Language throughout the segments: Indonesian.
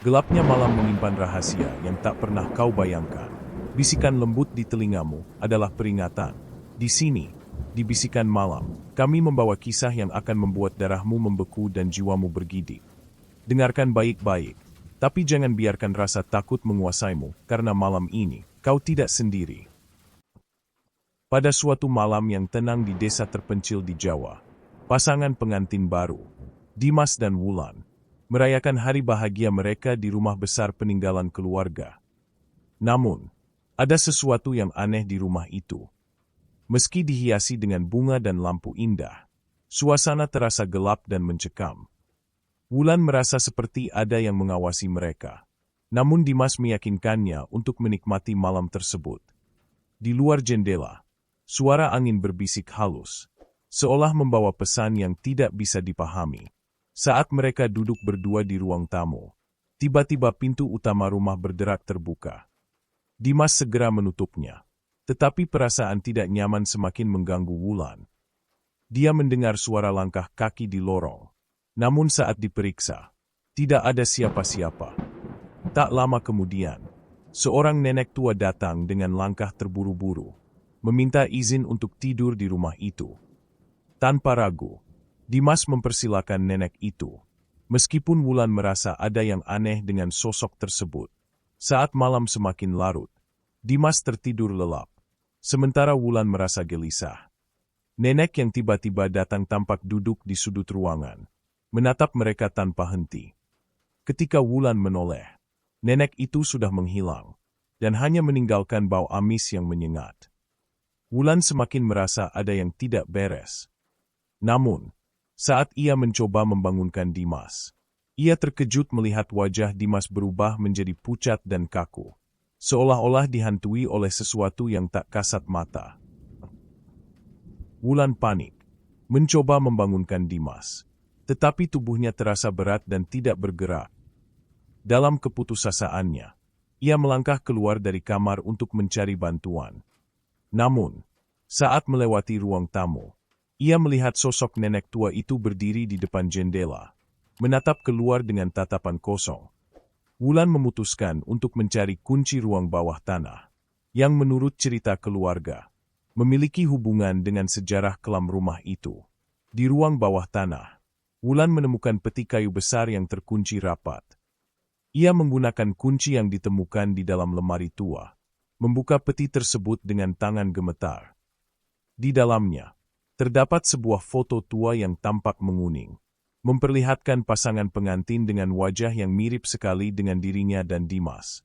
Gelapnya malam menyimpan rahasia yang tak pernah kau bayangkan. Bisikan lembut di telingamu adalah peringatan. Di sini, di bisikan malam, kami membawa kisah yang akan membuat darahmu membeku dan jiwamu bergidik. Dengarkan baik-baik, tapi jangan biarkan rasa takut menguasaimu, karena malam ini, kau tidak sendiri. Pada suatu malam yang tenang di desa terpencil di Jawa, pasangan pengantin baru, Dimas dan Wulan, merayakan hari bahagia mereka di rumah besar peninggalan keluarga. Namun, ada sesuatu yang aneh di rumah itu. Meski dihiasi dengan bunga dan lampu indah, suasana terasa gelap dan mencekam. Wulan merasa seperti ada yang mengawasi mereka. Namun Dimas meyakinkannya untuk menikmati malam tersebut. Di luar jendela, suara angin berbisik halus, seolah membawa pesan yang tidak bisa dipahami. Saat mereka duduk berdua di ruang tamu, tiba-tiba pintu utama rumah berderak terbuka. Dimas segera menutupnya, tetapi perasaan tidak nyaman semakin mengganggu Wulan. Dia mendengar suara langkah kaki di lorong, namun saat diperiksa, tidak ada siapa-siapa. Tak lama kemudian, seorang nenek tua datang dengan langkah terburu-buru, meminta izin untuk tidur di rumah itu. Tanpa ragu, Dimas mempersilakan nenek itu, meskipun Wulan merasa ada yang aneh dengan sosok tersebut. Saat malam semakin larut, Dimas tertidur lelap, sementara Wulan merasa gelisah. Nenek yang tiba-tiba datang tampak duduk di sudut ruangan, menatap mereka tanpa henti. Ketika Wulan menoleh, nenek itu sudah menghilang, dan hanya meninggalkan bau amis yang menyengat. Wulan semakin merasa ada yang tidak beres. Namun, saat ia mencoba membangunkan Dimas, ia terkejut melihat wajah Dimas berubah menjadi pucat dan kaku, seolah-olah dihantui oleh sesuatu yang tak kasat mata. Wulan panik, mencoba membangunkan Dimas, tetapi tubuhnya terasa berat dan tidak bergerak. Dalam keputusasaannya, ia melangkah keluar dari kamar untuk mencari bantuan. Namun, saat melewati ruang tamu, ia melihat sosok nenek tua itu berdiri di depan jendela, menatap keluar dengan tatapan kosong. Wulan memutuskan untuk mencari kunci ruang bawah tanah, yang menurut cerita keluarga, memiliki hubungan dengan sejarah kelam rumah itu. Di ruang bawah tanah, Wulan menemukan peti kayu besar yang terkunci rapat. Ia menggunakan kunci yang ditemukan di dalam lemari tua, membuka peti tersebut dengan tangan gemetar. Di dalamnya, terdapat sebuah foto tua yang tampak menguning, memperlihatkan pasangan pengantin dengan wajah yang mirip sekali dengan dirinya dan Dimas.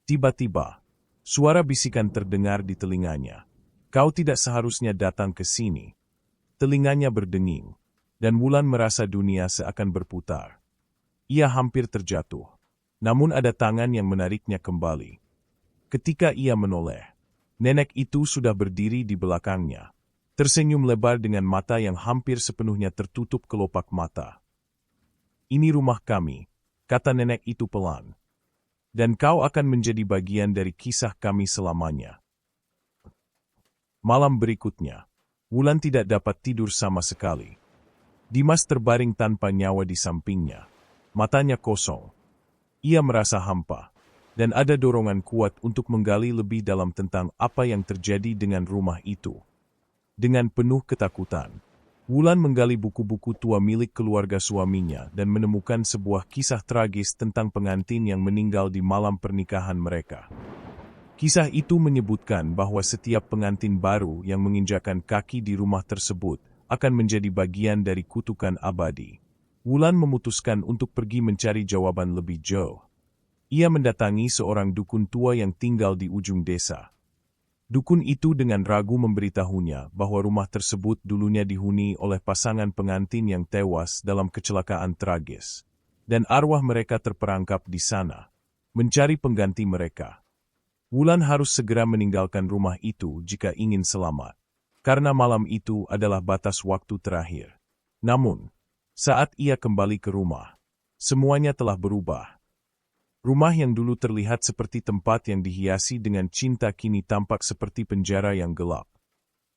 Tiba-tiba, suara bisikan terdengar di telinganya. Kau tidak seharusnya datang ke sini. Telinganya berdenging, dan Wulan merasa dunia seakan berputar. Ia hampir terjatuh, namun ada tangan yang menariknya kembali. Ketika ia menoleh, nenek itu sudah berdiri di belakangnya, tersenyum lebar dengan mata yang hampir sepenuhnya tertutup kelopak mata. "Ini rumah kami," kata nenek itu pelan. "Dan kau akan menjadi bagian dari kisah kami selamanya." Malam berikutnya, Wulan tidak dapat tidur sama sekali. Dimas terbaring tanpa nyawa di sampingnya, matanya kosong. Ia merasa hampa, dan ada dorongan kuat untuk menggali lebih dalam tentang apa yang terjadi dengan rumah itu. Dengan penuh ketakutan, Wulan menggali buku-buku tua milik keluarga suaminya dan menemukan sebuah kisah tragis tentang pengantin yang meninggal di malam pernikahan mereka. Kisah itu menyebutkan bahwa setiap pengantin baru yang menginjakan kaki di rumah tersebut akan menjadi bagian dari kutukan abadi. Wulan memutuskan untuk pergi mencari jawaban lebih jauh. Ia mendatangi seorang dukun tua yang tinggal di ujung desa. Dukun itu dengan ragu memberitahunya bahwa rumah tersebut dulunya dihuni oleh pasangan pengantin yang tewas dalam kecelakaan tragis, dan arwah mereka terperangkap di sana, mencari pengganti mereka. Wulan harus segera meninggalkan rumah itu jika ingin selamat, karena malam itu adalah batas waktu terakhir. Namun, saat ia kembali ke rumah, semuanya telah berubah. Rumah yang dulu terlihat seperti tempat yang dihiasi dengan cinta kini tampak seperti penjara yang gelap.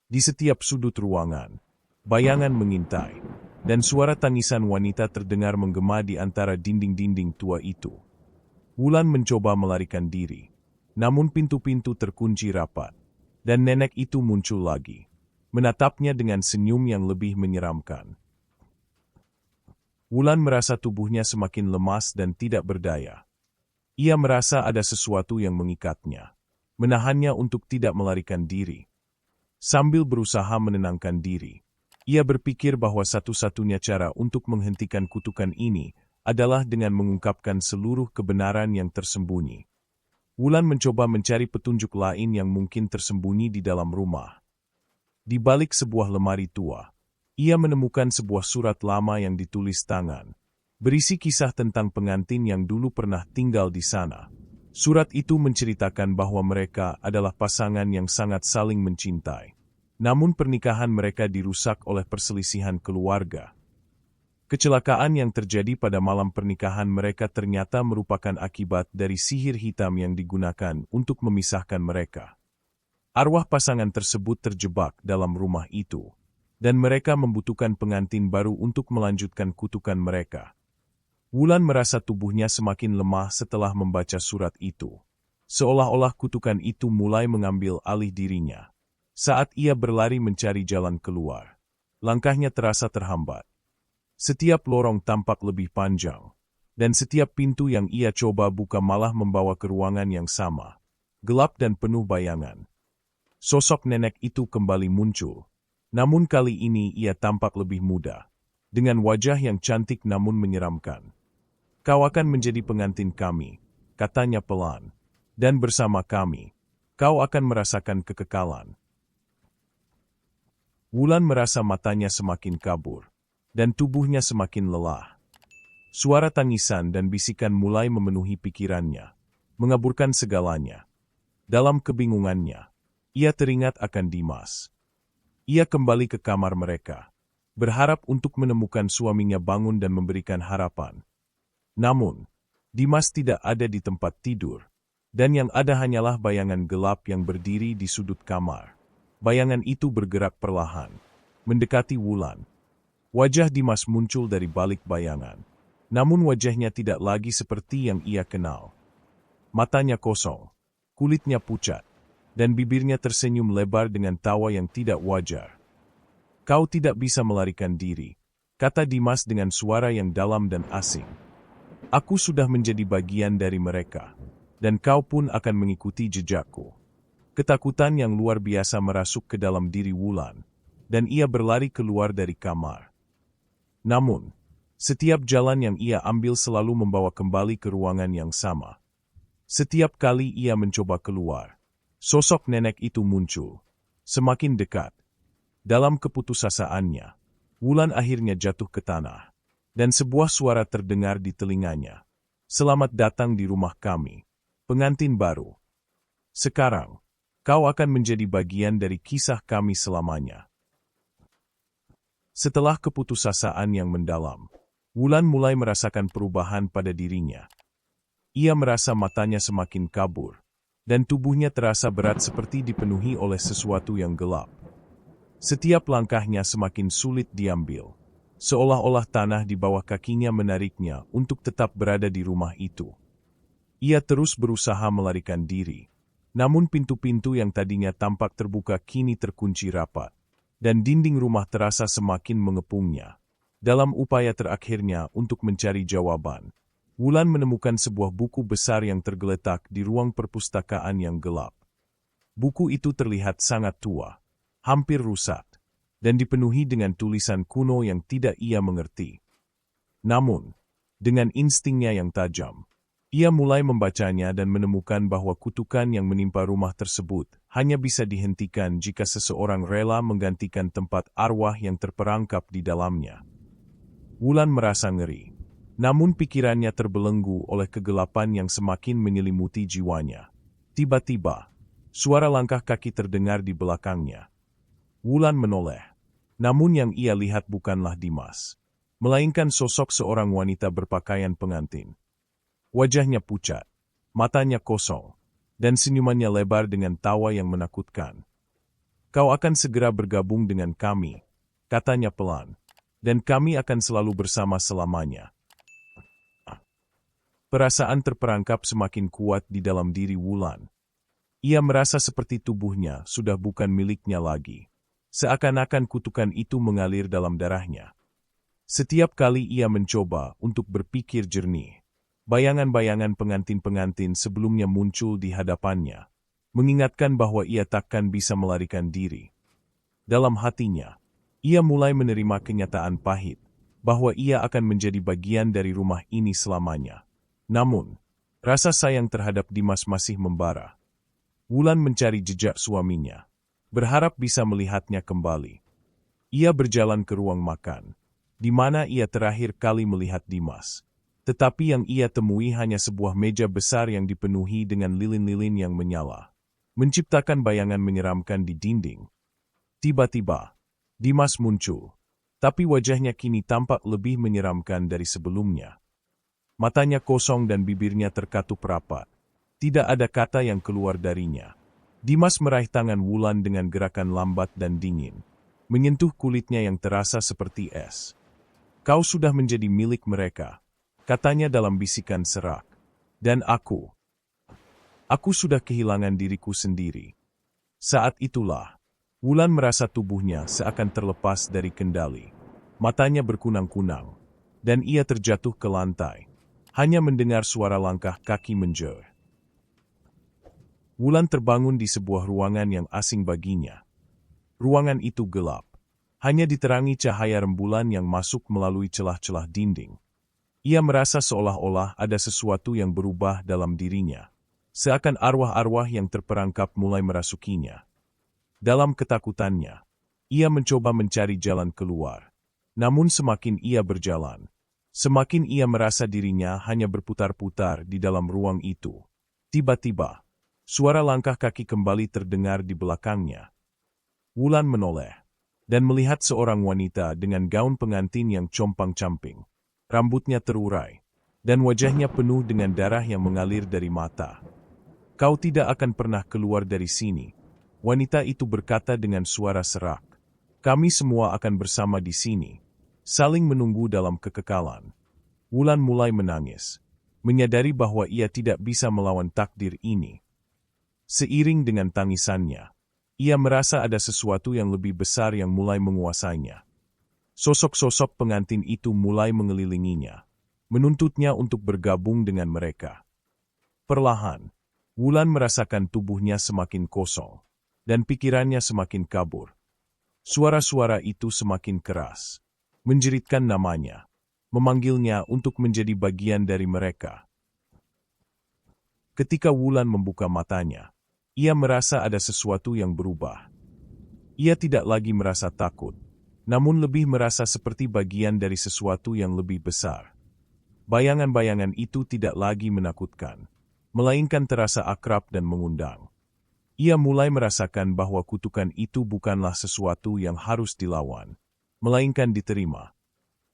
Di setiap sudut ruangan, bayangan mengintai, dan suara tangisan wanita terdengar menggema di antara dinding-dinding tua itu. Wulan mencoba melarikan diri, namun pintu-pintu terkunci rapat, dan nenek itu muncul lagi, menatapnya dengan senyum yang lebih menyeramkan. Wulan merasa tubuhnya semakin lemas dan tidak berdaya. Ia merasa ada sesuatu yang mengikatnya, menahannya untuk tidak melarikan diri. Sambil berusaha menenangkan diri, ia berpikir bahwa satu-satunya cara untuk menghentikan kutukan ini adalah dengan mengungkapkan seluruh kebenaran yang tersembunyi. Wulan mencoba mencari petunjuk lain yang mungkin tersembunyi di dalam rumah. Di balik sebuah lemari tua, ia menemukan sebuah surat lama yang ditulis tangan, berisi kisah tentang pengantin yang dulu pernah tinggal di sana. Surat itu menceritakan bahwa mereka adalah pasangan yang sangat saling mencintai. Namun pernikahan mereka dirusak oleh perselisihan keluarga. Kecelakaan yang terjadi pada malam pernikahan mereka ternyata merupakan akibat dari sihir hitam yang digunakan untuk memisahkan mereka. Arwah pasangan tersebut terjebak dalam rumah itu, dan mereka membutuhkan pengantin baru untuk melanjutkan kutukan mereka. Wulan merasa tubuhnya semakin lemah setelah membaca surat itu. Seolah-olah kutukan itu mulai mengambil alih dirinya. Saat ia berlari mencari jalan keluar, langkahnya terasa terhambat. Setiap lorong tampak lebih panjang, dan setiap pintu yang ia coba buka malah membawa ke ruangan yang sama, gelap dan penuh bayangan. Sosok nenek itu kembali muncul, namun kali ini ia tampak lebih muda, dengan wajah yang cantik namun menyeramkan. "Kau akan menjadi pengantin kami," katanya pelan, "dan bersama kami, kau akan merasakan kekekalan." Wulan merasa matanya semakin kabur, dan tubuhnya semakin lelah. Suara tangisan dan bisikan mulai memenuhi pikirannya, mengaburkan segalanya. Dalam kebingungannya, ia teringat akan Dimas. Ia kembali ke kamar mereka, berharap untuk menemukan suaminya bangun dan memberikan harapan. Namun, Dimas tidak ada di tempat tidur, dan yang ada hanyalah bayangan gelap yang berdiri di sudut kamar. Bayangan itu bergerak perlahan, mendekati Wulan. Wajah Dimas muncul dari balik bayangan, namun wajahnya tidak lagi seperti yang ia kenal. Matanya kosong, kulitnya pucat, dan bibirnya tersenyum lebar dengan tawa yang tidak wajar. "Kau tidak bisa melarikan diri," kata Dimas dengan suara yang dalam dan asing. "Aku sudah menjadi bagian dari mereka, dan kau pun akan mengikuti jejakku." Ketakutan yang luar biasa merasuk ke dalam diri Wulan, dan ia berlari keluar dari kamar. Namun, setiap jalan yang ia ambil selalu membawa kembali ke ruangan yang sama. Setiap kali ia mencoba keluar, sosok nenek itu muncul, semakin dekat. Dalam keputusasaannya, Wulan akhirnya jatuh ke tanah, dan sebuah suara terdengar di telinganya. "Selamat datang di rumah kami, pengantin baru. Sekarang, kau akan menjadi bagian dari kisah kami selamanya." Setelah keputusasaan yang mendalam, Wulan mulai merasakan perubahan pada dirinya. Ia merasa matanya semakin kabur, dan tubuhnya terasa berat seperti dipenuhi oleh sesuatu yang gelap. Setiap langkahnya semakin sulit diambil, seolah-olah tanah di bawah kakinya menariknya untuk tetap berada di rumah itu. Ia terus berusaha melarikan diri, namun pintu-pintu yang tadinya tampak terbuka kini terkunci rapat, dan dinding rumah terasa semakin mengepungnya. Dalam upaya terakhirnya untuk mencari jawaban, Wulan menemukan sebuah buku besar yang tergeletak di ruang perpustakaan yang gelap. Buku itu terlihat sangat tua, hampir rusak, dan dipenuhi dengan tulisan kuno yang tidak ia mengerti. Namun, dengan instingnya yang tajam, ia mulai membacanya dan menemukan bahwa kutukan yang menimpa rumah tersebut hanya bisa dihentikan jika seseorang rela menggantikan tempat arwah yang terperangkap di dalamnya. Wulan merasa ngeri, namun pikirannya terbelenggu oleh kegelapan yang semakin menyelimuti jiwanya. Tiba-tiba, suara langkah kaki terdengar di belakangnya. Wulan menoleh, namun yang ia lihat bukanlah Dimas, melainkan sosok seorang wanita berpakaian pengantin. Wajahnya pucat, matanya kosong, dan senyumannya lebar dengan tawa yang menakutkan. "Kau akan segera bergabung dengan kami," katanya pelan, "dan kami akan selalu bersama selamanya." Perasaan terperangkap semakin kuat di dalam diri Wulan. Ia merasa seperti tubuhnya sudah bukan miliknya lagi. Seakan-akan kutukan itu mengalir dalam darahnya. Setiap kali ia mencoba untuk berpikir jernih, bayangan-bayangan pengantin-pengantin sebelumnya muncul di hadapannya, mengingatkan bahwa ia takkan bisa melarikan diri. Dalam hatinya, ia mulai menerima kenyataan pahit, bahwa ia akan menjadi bagian dari rumah ini selamanya. Namun, rasa sayang terhadap Dimas masih membara. Wulan mencari jejak suaminya, berharap bisa melihatnya kembali. Ia berjalan ke ruang makan, di mana ia terakhir kali melihat Dimas. Tetapi yang ia temui hanya sebuah meja besar yang dipenuhi dengan lilin-lilin yang menyala, menciptakan bayangan menyeramkan di dinding. Tiba-tiba, Dimas muncul, tapi wajahnya kini tampak lebih menyeramkan dari sebelumnya. Matanya kosong dan bibirnya terkatup rapat. Tidak ada kata yang keluar darinya. Dimas meraih tangan Wulan dengan gerakan lambat dan dingin, menyentuh kulitnya yang terasa seperti es. "Kau sudah menjadi milik mereka," katanya dalam bisikan serak. "Dan aku sudah kehilangan diriku sendiri." Saat itulah, Wulan merasa tubuhnya seakan terlepas dari kendali. Matanya berkunang-kunang, dan ia terjatuh ke lantai, hanya mendengar suara langkah kaki menjeur. Wulan terbangun di sebuah ruangan yang asing baginya. Ruangan itu gelap, hanya diterangi cahaya rembulan yang masuk melalui celah-celah dinding. Ia merasa seolah-olah ada sesuatu yang berubah dalam dirinya, seakan arwah-arwah yang terperangkap mulai merasukinya. Dalam ketakutannya, ia mencoba mencari jalan keluar. Namun semakin ia berjalan, semakin ia merasa dirinya hanya berputar-putar di dalam ruang itu. Tiba-tiba, suara langkah kaki kembali terdengar di belakangnya. Wulan menoleh dan melihat seorang wanita dengan gaun pengantin yang compang-camping. Rambutnya terurai, dan wajahnya penuh dengan darah yang mengalir dari mata. "Kau tidak akan pernah keluar dari sini," wanita itu berkata dengan suara serak. "Kami semua akan bersama di sini, saling menunggu dalam kekekalan." Wulan mulai menangis, menyadari bahwa ia tidak bisa melawan takdir ini. Seiring dengan tangisannya, ia merasa ada sesuatu yang lebih besar yang mulai menguasainya. Sosok-sosok pengantin itu mulai mengelilinginya, menuntutnya untuk bergabung dengan mereka. Perlahan, Wulan merasakan tubuhnya semakin kosong, dan pikirannya semakin kabur. Suara-suara itu semakin keras, menjeritkan namanya, memanggilnya untuk menjadi bagian dari mereka. Ketika Wulan membuka matanya, ia merasa ada sesuatu yang berubah. Ia tidak lagi merasa takut, namun lebih merasa seperti bagian dari sesuatu yang lebih besar. Bayangan-bayangan itu tidak lagi menakutkan, melainkan terasa akrab dan mengundang. Ia mulai merasakan bahwa kutukan itu bukanlah sesuatu yang harus dilawan, melainkan diterima.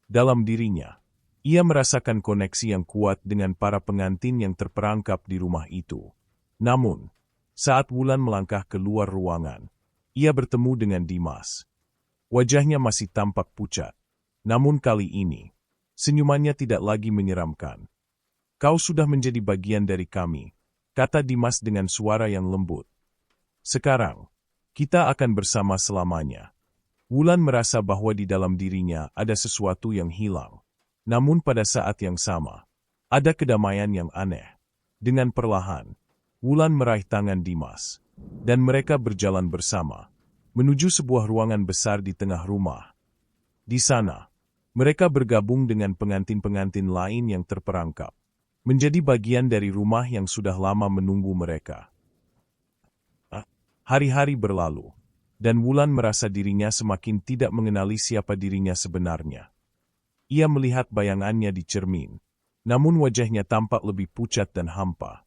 Dalam dirinya, ia merasakan koneksi yang kuat dengan para pengantin yang terperangkap di rumah itu. Namun, saat Wulan melangkah keluar ruangan, ia bertemu dengan Dimas. Wajahnya masih tampak pucat, namun kali ini, senyumannya tidak lagi menyeramkan. "Kau sudah menjadi bagian dari kami," kata Dimas dengan suara yang lembut. "Sekarang, kita akan bersama selamanya." Wulan merasa bahwa di dalam dirinya ada sesuatu yang hilang. Namun pada saat yang sama, ada kedamaian yang aneh. Dengan perlahan, Wulan meraih tangan Dimas, dan mereka berjalan bersama, menuju sebuah ruangan besar di tengah rumah. Di sana, mereka bergabung dengan pengantin-pengantin lain yang terperangkap, menjadi bagian dari rumah yang sudah lama menunggu mereka. Hari-hari berlalu, dan Wulan merasa dirinya semakin tidak mengenali siapa dirinya sebenarnya. Ia melihat bayangannya di cermin, namun wajahnya tampak lebih pucat dan hampa.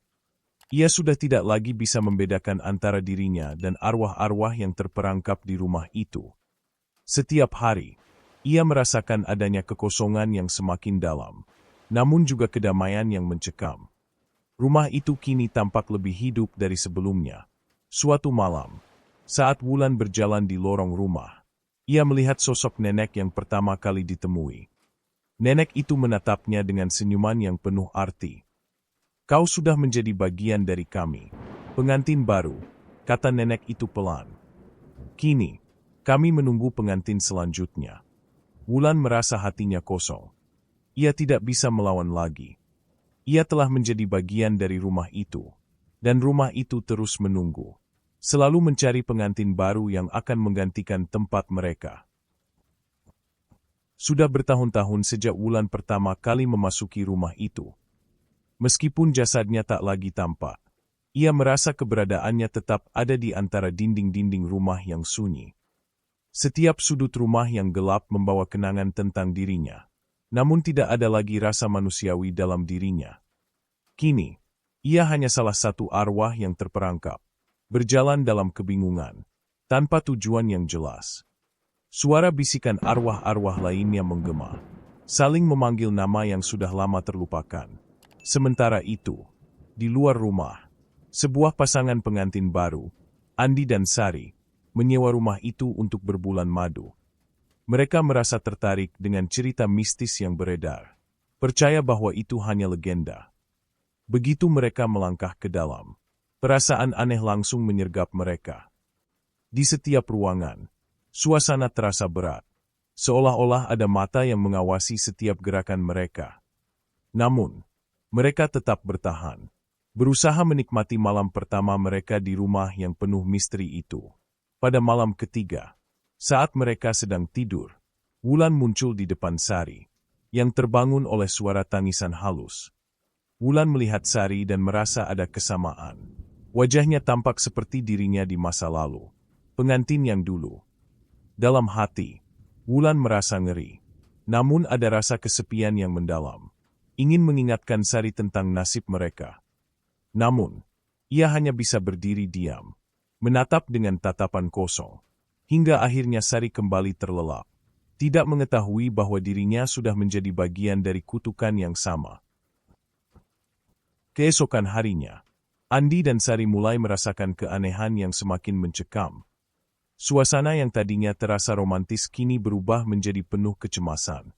Ia sudah tidak lagi bisa membedakan antara dirinya dan arwah-arwah yang terperangkap di rumah itu. Setiap hari, ia merasakan adanya kekosongan yang semakin dalam, namun juga kedamaian yang mencekam. Rumah itu kini tampak lebih hidup dari sebelumnya. Suatu malam, saat Wulan berjalan di lorong rumah, ia melihat sosok nenek yang pertama kali ditemui. Nenek itu menatapnya dengan senyuman yang penuh arti. Kau sudah menjadi bagian dari kami. Pengantin baru, kata nenek itu pelan. Kini, kami menunggu pengantin selanjutnya. Wulan merasa hatinya kosong. Ia tidak bisa melawan lagi. Ia telah menjadi bagian dari rumah itu. Dan rumah itu terus menunggu. Selalu mencari pengantin baru yang akan menggantikan tempat mereka. Sudah bertahun-tahun sejak Wulan pertama kali memasuki rumah itu. Meskipun jasadnya tak lagi tampak, ia merasa keberadaannya tetap ada di antara dinding-dinding rumah yang sunyi. Setiap sudut rumah yang gelap membawa kenangan tentang dirinya. Namun tidak ada lagi rasa manusiawi dalam dirinya. Kini, ia hanya salah satu arwah yang terperangkap. Berjalan dalam kebingungan, tanpa tujuan yang jelas. Suara bisikan arwah-arwah lainnya menggema, saling memanggil nama yang sudah lama terlupakan. Sementara itu, di luar rumah, sebuah pasangan pengantin baru, Andi dan Sari, menyewa rumah itu untuk berbulan madu. Mereka merasa tertarik dengan cerita mistis yang beredar, percaya bahwa itu hanya legenda. Begitu mereka melangkah ke dalam, perasaan aneh langsung menyergap mereka. Di setiap ruangan, suasana terasa berat, seolah-olah ada mata yang mengawasi setiap gerakan mereka. Namun, mereka tetap bertahan, berusaha menikmati malam pertama mereka di rumah yang penuh misteri itu. Pada malam ketiga, saat mereka sedang tidur, Wulan muncul di depan Sari, yang terbangun oleh suara tangisan halus. Wulan melihat Sari dan merasa ada kesamaan. Wajahnya tampak seperti dirinya di masa lalu, pengantin yang dulu. Dalam hati, Wulan merasa ngeri. Namun ada rasa kesepian yang mendalam. Ingin mengingatkan Sari tentang nasib mereka. Namun, ia hanya bisa berdiri diam, menatap dengan tatapan kosong. Hingga akhirnya Sari kembali terlelap. Tidak mengetahui bahwa dirinya sudah menjadi bagian dari kutukan yang sama. Keesokan harinya, Andi dan Sari mulai merasakan keanehan yang semakin mencekam. Suasana yang tadinya terasa romantis kini berubah menjadi penuh kecemasan.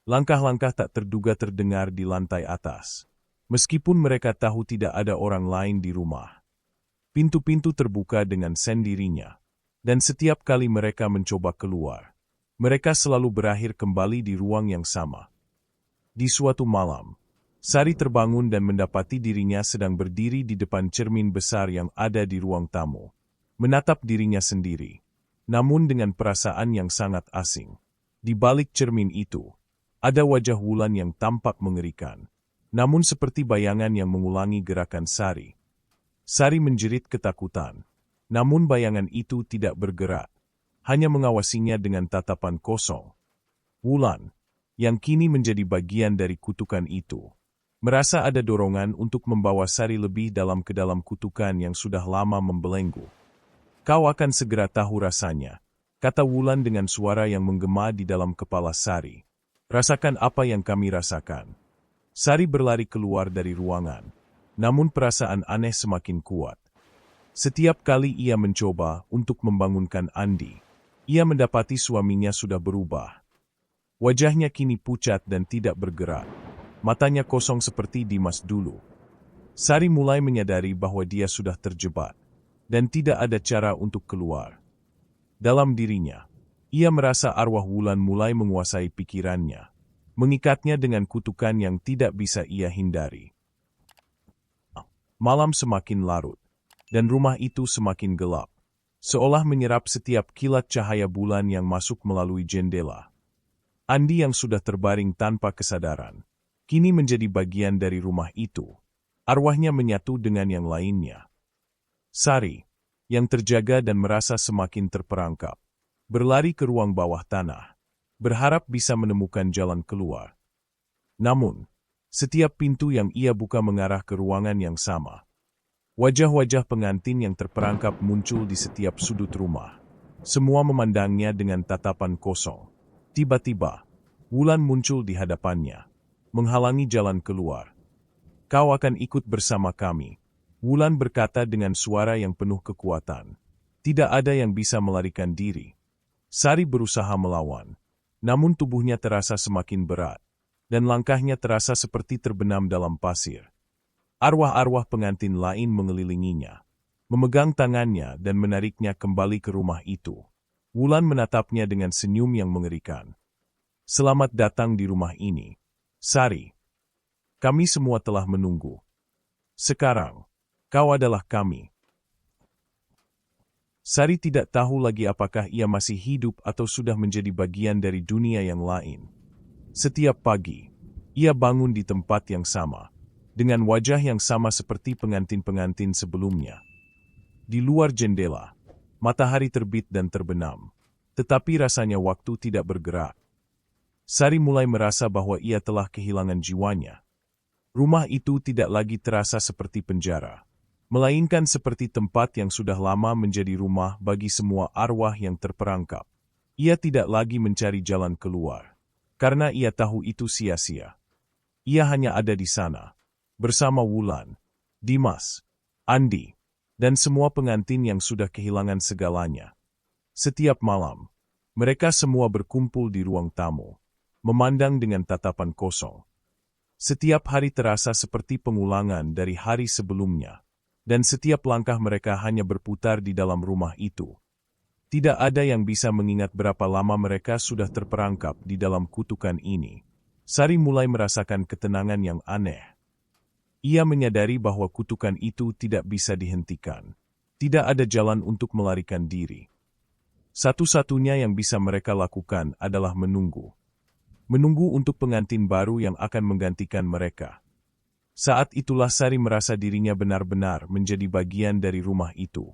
Langkah-langkah tak terduga terdengar di lantai atas. Meskipun mereka tahu tidak ada orang lain di rumah. Pintu-pintu terbuka dengan sendirinya. Dan setiap kali mereka mencoba keluar, mereka selalu berakhir kembali di ruang yang sama. Di suatu malam, Sari terbangun dan mendapati dirinya sedang berdiri di depan cermin besar yang ada di ruang tamu. Menatap dirinya sendiri, namun dengan perasaan yang sangat asing. Di balik cermin itu, ada wajah Wulan yang tampak mengerikan. Namun seperti bayangan yang mengulangi gerakan Sari. Sari menjerit ketakutan. Namun bayangan itu tidak bergerak. Hanya mengawasinya dengan tatapan kosong. Wulan, yang kini menjadi bagian dari kutukan itu, merasa ada dorongan untuk membawa Sari lebih dalam ke dalam kutukan yang sudah lama membelenggu. Kau akan segera tahu rasanya, kata Wulan dengan suara yang menggema di dalam kepala Sari. Rasakan apa yang kami rasakan. Sari berlari keluar dari ruangan, namun perasaan aneh semakin kuat. Setiap kali ia mencoba untuk membangunkan Andi, ia mendapati suaminya sudah berubah. Wajahnya kini pucat dan tidak bergerak. Matanya kosong seperti Dimas dulu. Sari mulai menyadari bahwa dia sudah terjebak, dan tidak ada cara untuk keluar. Dalam dirinya, ia merasa arwah Wulan mulai menguasai pikirannya, mengikatnya dengan kutukan yang tidak bisa ia hindari. Malam semakin larut, dan rumah itu semakin gelap, seolah menyerap setiap kilat cahaya bulan yang masuk melalui jendela. Andi yang sudah terbaring tanpa kesadaran, kini menjadi bagian dari rumah itu. Arwahnya menyatu dengan yang lainnya. Sari, yang terjaga dan merasa semakin terperangkap, berlari ke ruang bawah tanah, berharap bisa menemukan jalan keluar. Namun, setiap pintu yang ia buka mengarah ke ruangan yang sama. Wajah-wajah pengantin yang terperangkap muncul di setiap sudut rumah. Semua memandangnya dengan tatapan kosong. Tiba-tiba, Wulan muncul di hadapannya, menghalangi jalan keluar. Kau akan ikut bersama kami, Wulan berkata dengan suara yang penuh kekuatan. Tidak ada yang bisa melarikan diri. Sari berusaha melawan, namun tubuhnya terasa semakin berat, dan langkahnya terasa seperti terbenam dalam pasir. Arwah-arwah pengantin lain mengelilinginya, memegang tangannya dan menariknya kembali ke rumah itu. Wulan menatapnya dengan senyum yang mengerikan. Selamat datang di rumah ini, Sari. Kami semua telah menunggu. Sekarang, kau adalah kami. Sari tidak tahu lagi apakah ia masih hidup atau sudah menjadi bagian dari dunia yang lain. Setiap pagi, ia bangun di tempat yang sama, dengan wajah yang sama seperti pengantin-pengantin sebelumnya. Di luar jendela, matahari terbit dan terbenam, tetapi rasanya waktu tidak bergerak. Sari mulai merasa bahwa ia telah kehilangan jiwanya. Rumah itu tidak lagi terasa seperti penjara, melainkan seperti tempat yang sudah lama menjadi rumah bagi semua arwah yang terperangkap. Ia tidak lagi mencari jalan keluar, karena ia tahu itu sia-sia. Ia hanya ada di sana, bersama Wulan, Dimas, Andi, dan semua pengantin yang sudah kehilangan segalanya. Setiap malam, mereka semua berkumpul di ruang tamu, memandang dengan tatapan kosong. Setiap hari terasa seperti pengulangan dari hari sebelumnya, dan setiap langkah mereka hanya berputar di dalam rumah itu. Tidak ada yang bisa mengingat berapa lama mereka sudah terperangkap di dalam kutukan ini. Sari mulai merasakan ketenangan yang aneh. Ia menyadari bahwa kutukan itu tidak bisa dihentikan. Tidak ada jalan untuk melarikan diri. Satu-satunya yang bisa mereka lakukan adalah menunggu. Menunggu untuk pengantin baru yang akan menggantikan mereka. Saat itulah Sari merasa dirinya benar-benar menjadi bagian dari rumah itu.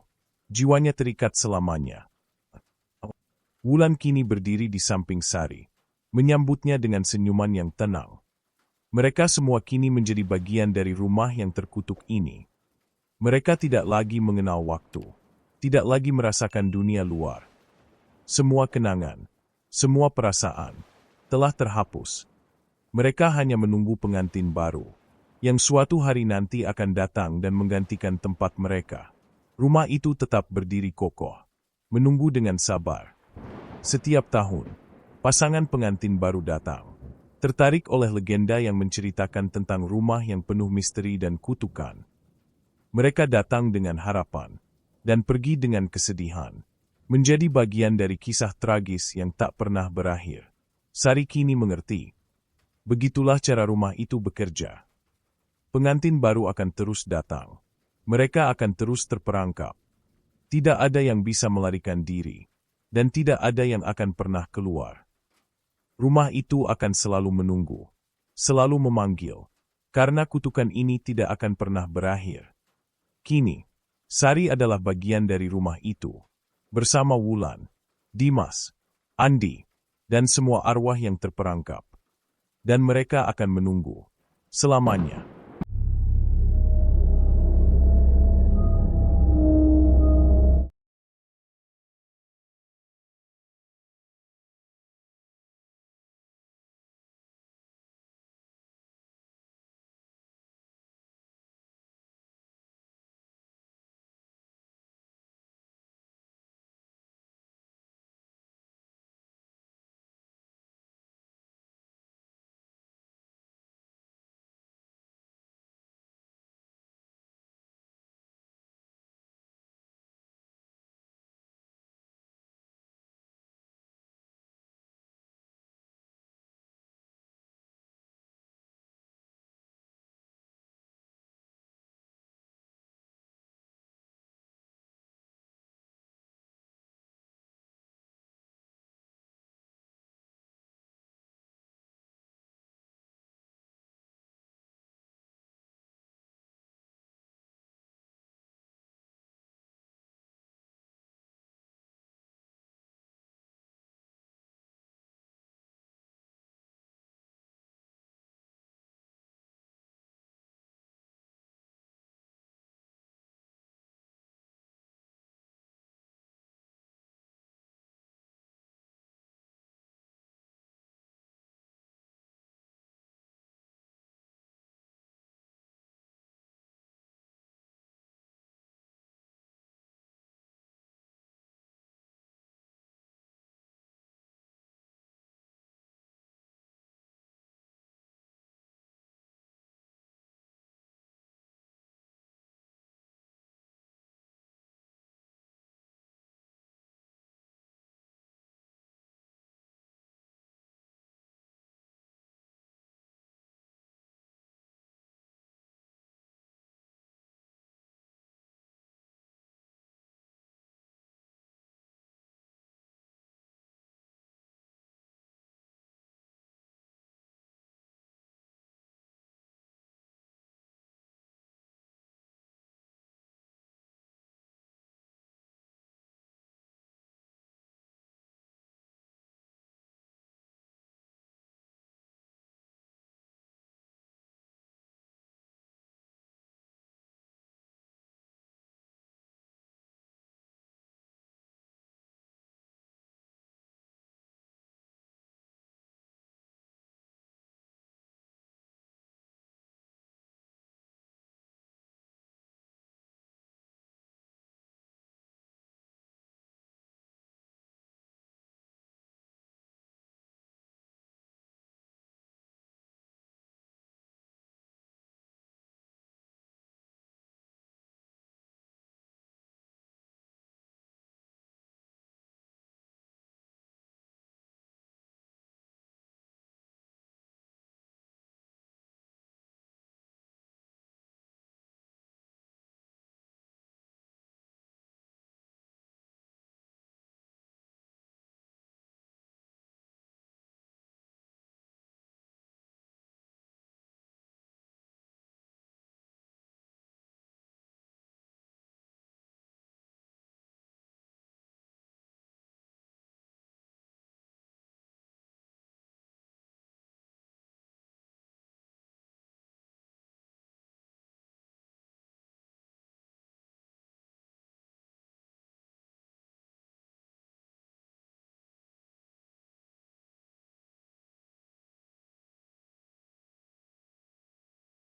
Jiwanya terikat selamanya. Wulan kini berdiri di samping Sari, menyambutnya dengan senyuman yang tenang. Mereka semua kini menjadi bagian dari rumah yang terkutuk ini. Mereka tidak lagi mengenal waktu, tidak lagi merasakan dunia luar. Semua kenangan, semua perasaan, telah terhapus. Mereka hanya menunggu pengantin baru, yang suatu hari nanti akan datang dan menggantikan tempat mereka. Rumah itu tetap berdiri kokoh, menunggu dengan sabar. Setiap tahun, pasangan pengantin baru datang, tertarik oleh legenda yang menceritakan tentang rumah yang penuh misteri dan kutukan. Mereka datang dengan harapan, dan pergi dengan kesedihan, menjadi bagian dari kisah tragis yang tak pernah berakhir. Sari kini mengerti. Begitulah cara rumah itu bekerja. Pengantin baru akan terus datang. Mereka akan terus terperangkap. Tidak ada yang bisa melarikan diri, dan tidak ada yang akan pernah keluar. Rumah itu akan selalu menunggu, selalu memanggil, karena kutukan ini tidak akan pernah berakhir. Kini, Sari adalah bagian dari rumah itu, bersama Wulan, Dimas, Andi, dan semua arwah yang terperangkap. Dan mereka akan menunggu selamanya.